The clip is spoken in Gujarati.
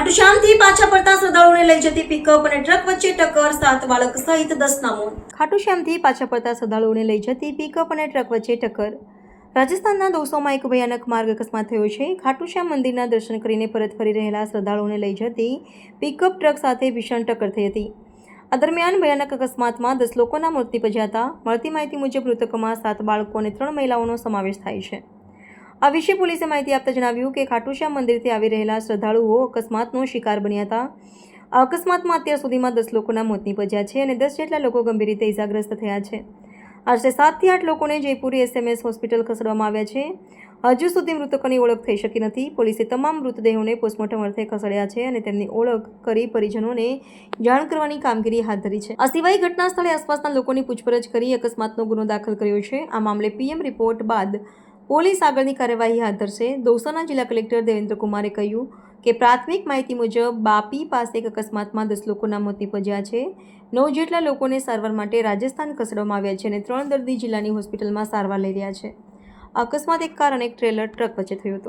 ખાટુશ્યામથી પાછા ફરતા શ્રદ્ધાળુઓને લઈ જતી પિકઅપ અને ટ્રક વચ્ચે ટક્કર, 7 બાળક સહિત 10ના મોત. ખાટુશ્યામથી પાછા ફરતા શ્રદ્ધાળુઓને લઈ જતી પિકઅપ અને ટ્રક વચ્ચે ટક્કર. રાજસ્થાનના દોસામાં એક ભયાનક માર્ગ અકસ્માત થયો છે. ખાટુશ્યામ મંદિરના દર્શન કરીને પરત ફરી રહેલા શ્રદ્ધાળુઓને લઈ જતી પિકઅપ ટ્રક સાથે ભીષણ ટક્કર થઈ હતી. આ દરમિયાન ભયાનક અકસ્માતમાં 10 લોકોના મોત નીપજ્યા હતા. મળતી માહિતી મુજબ મૃતકોમાં 7 બાળકો અને 3 મહિલાઓનો સમાવેશ થાય છે. આ વિશે પોલીસે માહિતી આપતા જણાવ્યું કે ખાટુશ્યામ મંદિરથી આવી રહેલા શ્રદ્ધાળુઓ અકસ્માતનો શિકાર બન્યા હતા. આ અકસ્માતમાં અત્યાર સુધીમાં 10 લોકોના મોત નીપજ્યા છે અને 10 જેટલા લોકો ગંભીર રીતે ઇજાગ્રસ્ત થયા છે. આશરે 7 થી 8 લોકોને જયપુરી SMS હોસ્પિટલ ખસેડવામાં આવ્યા છે. હજુ સુધી મૃતકોની ઓળખ થઈ શકી નથી. પોલીસે તમામ મૃતદેહોને પોસ્ટમોર્ટમ અર્થે ખસેડ્યા છે અને તેમની ઓળખ કરી પરિજનોને જાણ કરવાની કામગીરી હાથ ધરી છે. આ સિવાય ઘટના સ્થળે આસપાસના લોકોની પૂછપરછ કરી અકસ્માતનો ગુનો દાખલ કર્યો છે. આ મામલે PM રિપોર્ટ બાદ પોલીસ આગળની કાર્યવાહી હાથ ધરશે. દોસાના જિલ્લા કલેક્ટર દેવેન્દ્ર કુમારે કહ્યું કે પ્રાથમિક માહિતી મુજબ બાપી પાસે એક અકસ્માતમાં 10 લોકોના મોત નીપજ્યા છે. 9 જેટલા લોકોને સારવાર માટે રાજસ્થાન ખસેડવામાં આવ્યા છે અને 3 દર્દી જિલ્લાની હોસ્પિટલમાં સારવાર લઈ રહ્યા છે. અકસ્માત એક કાર અને એક ટ્રેલર ટ્રક વચ્ચે થયો હતો.